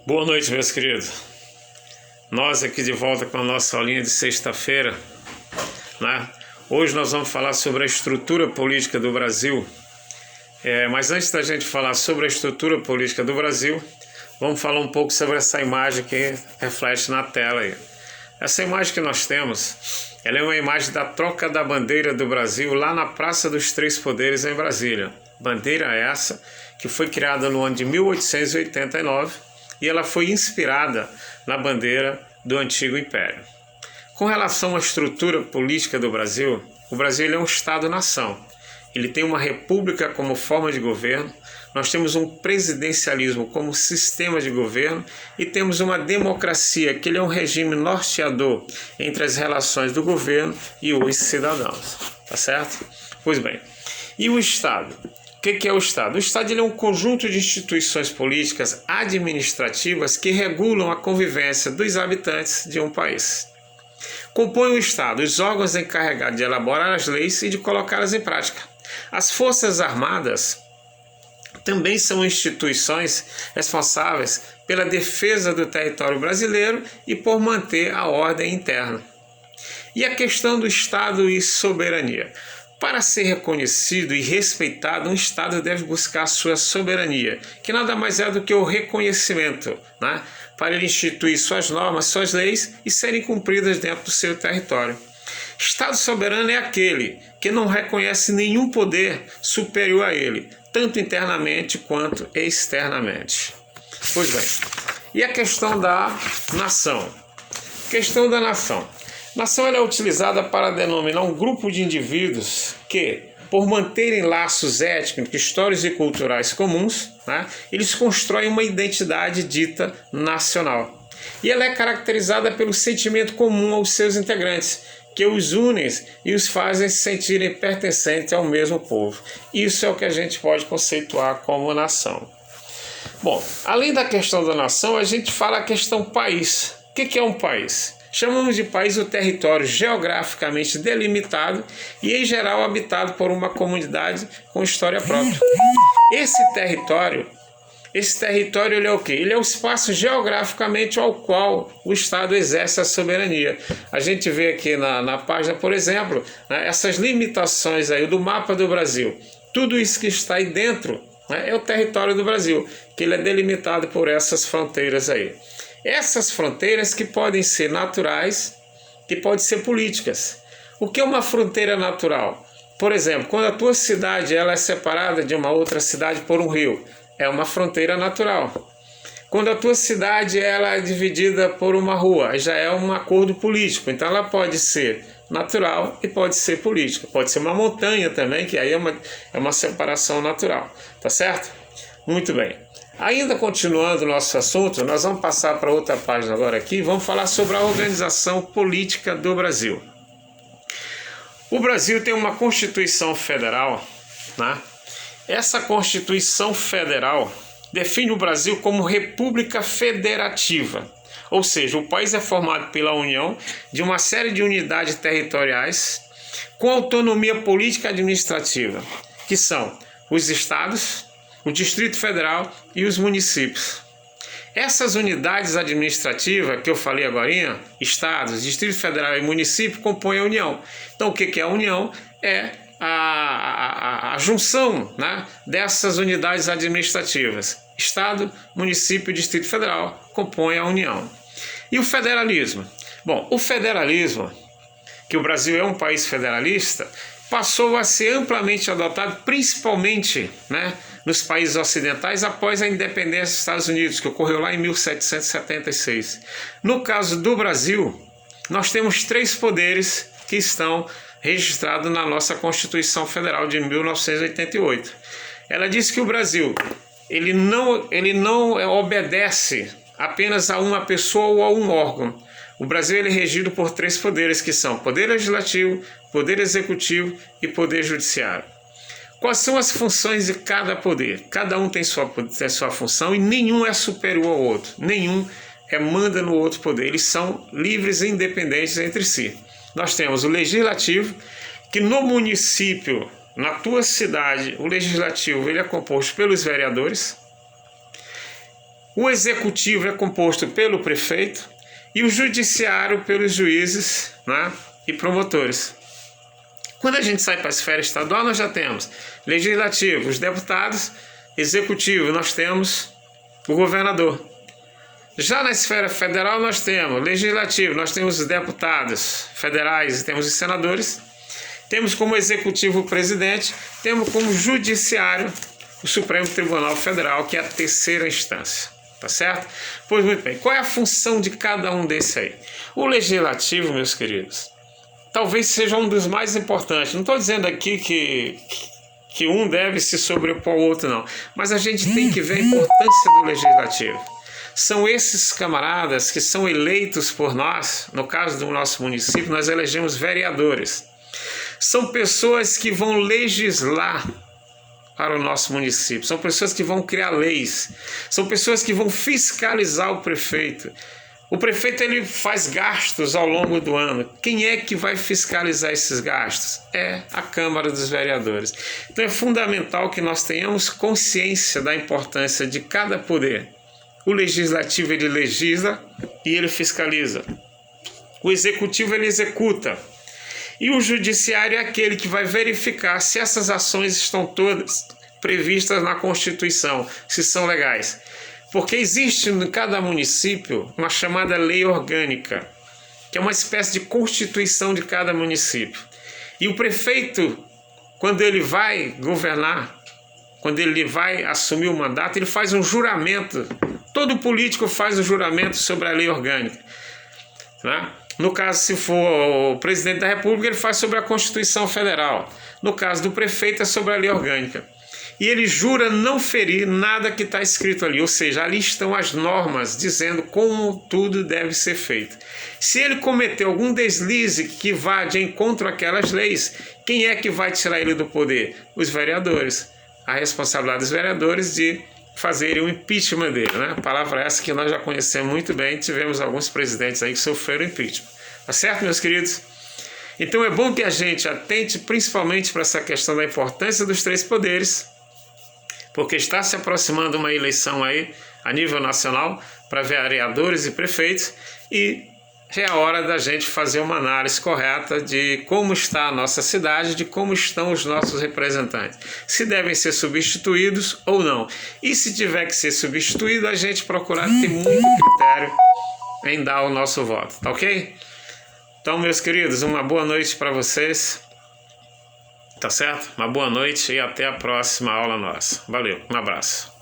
Boa noite, meus queridos. Nós aqui de volta com a nossa aulinha de sexta-feira, né? Hoje nós vamos falar sobre a estrutura política do Brasil. Mas antes da gente falar sobre a estrutura política do Brasil, vamos falar um pouco sobre essa imagem que reflete na tela aí. Essa imagem que nós temos, ela é uma imagem da troca da bandeira do Brasil lá na Praça dos Três Poderes em Brasília. Bandeira essa que foi criada no ano de 1889 e ela foi inspirada na bandeira do antigo Império. Com relação à estrutura política do Brasil, o Brasil é um Estado-nação. Ele tem uma república como forma de governo, nós temos um presidencialismo como sistema de governo e temos uma democracia, que ele é um regime norteador entre as relações do governo e os cidadãos. Tá certo? Pois bem, e o Estado? O que é o Estado? O Estado ele é um conjunto de instituições políticas administrativas que regulam a convivência dos habitantes de um país. Compõe o Estado os órgãos encarregados de elaborar as leis e de colocá-las em prática. As Forças Armadas também são instituições responsáveis pela defesa do território brasileiro e por manter a ordem interna. E a questão do Estado e soberania. Para ser reconhecido e respeitado, um Estado deve buscar sua soberania, que nada mais é do que o reconhecimento, né? Para ele instituir suas normas, suas leis e serem cumpridas dentro do seu território. Estado soberano é aquele que não reconhece nenhum poder superior a ele, tanto internamente quanto externamente. Pois bem, e a questão da nação? Questão da nação. Nação ela é utilizada para denominar um grupo de indivíduos que, por manterem laços étnicos, históricos e culturais comuns, né, eles constroem uma identidade dita nacional. E ela é caracterizada pelo sentimento comum aos seus integrantes, que os unem e os fazem se sentirem pertencentes ao mesmo povo. Isso é o que a gente pode conceituar como nação. Bom, além da questão da nação, a gente fala a questão país. O que é um país? Chamamos de país o território geograficamente delimitado e, em geral, habitado por uma comunidade com história própria. Esse território ele é o quê? Ele é o espaço geograficamente ao qual o Estado exerce a soberania. A gente vê aqui na página, por exemplo, né, essas limitações aí do mapa do Brasil. Tudo isso que está aí dentro, né, é o território do Brasil, que ele é delimitado por essas fronteiras aí. Essas fronteiras que podem ser naturais, que podem ser políticas. O que é uma fronteira natural? Por exemplo, quando a tua cidade ela é separada de uma outra cidade por um rio, é uma fronteira natural. Quando a tua cidade ela é dividida por uma rua, já é um acordo político. Então ela pode ser natural e pode ser política. Pode ser uma montanha também, que aí é uma separação natural. Tá certo? Muito bem. Ainda continuando o nosso assunto, nós vamos passar para outra página agora aqui, vamos falar sobre a organização política do Brasil. O Brasil tem uma Constituição Federal, né? Essa Constituição Federal define o Brasil como República Federativa, ou seja, o país é formado pela união de uma série de unidades territoriais com autonomia política e administrativa, que são os estados, o Distrito Federal e os municípios. Essas unidades administrativas que eu falei agora, estados, Distrito Federal e município, compõem a União. Então, o que é a União? É a junção, né, dessas unidades administrativas. Estado, município e Distrito Federal compõem a União. E o federalismo? Bom, o federalismo, que o Brasil é um país federalista, passou a ser amplamente adotado, principalmente, né, nos países ocidentais após a independência dos Estados Unidos, que ocorreu lá em 1776. No caso do Brasil, nós temos 3 poderes que estão registrados na nossa Constituição Federal de 1988. Ela diz que o Brasil ele não obedece apenas a uma pessoa ou a um órgão. O Brasil ele é regido por 3 poderes, que são Poder Legislativo, Poder Executivo e Poder Judiciário. Quais são as funções de cada poder? Cada um tem sua função e nenhum é superior ao outro. Nenhum manda no outro poder. Eles são livres e independentes entre si. Nós temos o Legislativo, que no município, na tua cidade, o Legislativo ele é composto pelos vereadores. o executivo é composto pelo prefeito e o judiciário pelos juízes, né, e promotores. Quando a gente sai para a esfera estadual, nós já temos legislativo, os deputados, executivo, nós temos o governador. Já na esfera federal nós temos legislativo, nós temos os deputados federais e temos os senadores, temos como executivo o presidente, temos como judiciário o Supremo Tribunal Federal, que é a terceira instância, tá certo? Pois muito bem, qual é a função de cada um desses aí? O legislativo, meus queridos, talvez seja um dos mais importantes. Não estou dizendo aqui que um deve se sobrepor ao outro, não, mas a gente tem que ver a importância do legislativo. São esses camaradas que são eleitos por nós. No caso do nosso município, nós elegemos vereadores. São pessoas que vão legislar para o nosso município. São pessoas que vão criar leis. São pessoas que vão fiscalizar o prefeito. O prefeito ele faz gastos ao longo do ano. Quem é que vai fiscalizar esses gastos? É a Câmara dos Vereadores. Então é fundamental que nós tenhamos consciência da importância de cada poder. O legislativo ele legisla e ele fiscaliza. O executivo ele executa. E o judiciário é aquele que vai verificar se essas ações estão todas previstas na Constituição, se são legais. Porque existe em cada município uma chamada lei orgânica, que é uma espécie de constituição de cada município. E o prefeito, quando ele vai governar, quando ele vai assumir o mandato, ele faz um juramento. Todo político faz o juramento sobre a lei orgânica, né? No caso, se for o presidente da República, ele faz sobre a Constituição Federal. No caso do prefeito, é sobre a lei orgânica. E ele jura não ferir nada que está escrito ali, ou seja, ali estão as normas dizendo como tudo deve ser feito. Se ele cometer algum deslize que vá de encontro àquelas leis, quem é que vai tirar ele do poder? Os vereadores. A responsabilidade dos vereadores de fazerem o impeachment dele, né? A palavra essa que nós já conhecemos muito bem, tivemos alguns presidentes aí que sofreram impeachment. Tá certo, meus queridos? Então é bom que a gente atente principalmente para essa questão da importância dos três poderes, porque está se aproximando uma eleição aí a nível nacional para vereadores e prefeitos e é a hora da gente fazer uma análise correta de como está a nossa cidade, de como estão os nossos representantes, se devem ser substituídos ou não. E se tiver que ser substituído, a gente procurar ter muito critério em dar o nosso voto, tá ok? Então, meus queridos, uma boa noite para vocês, tá certo? Uma boa noite e até a próxima aula nossa. Valeu, um abraço.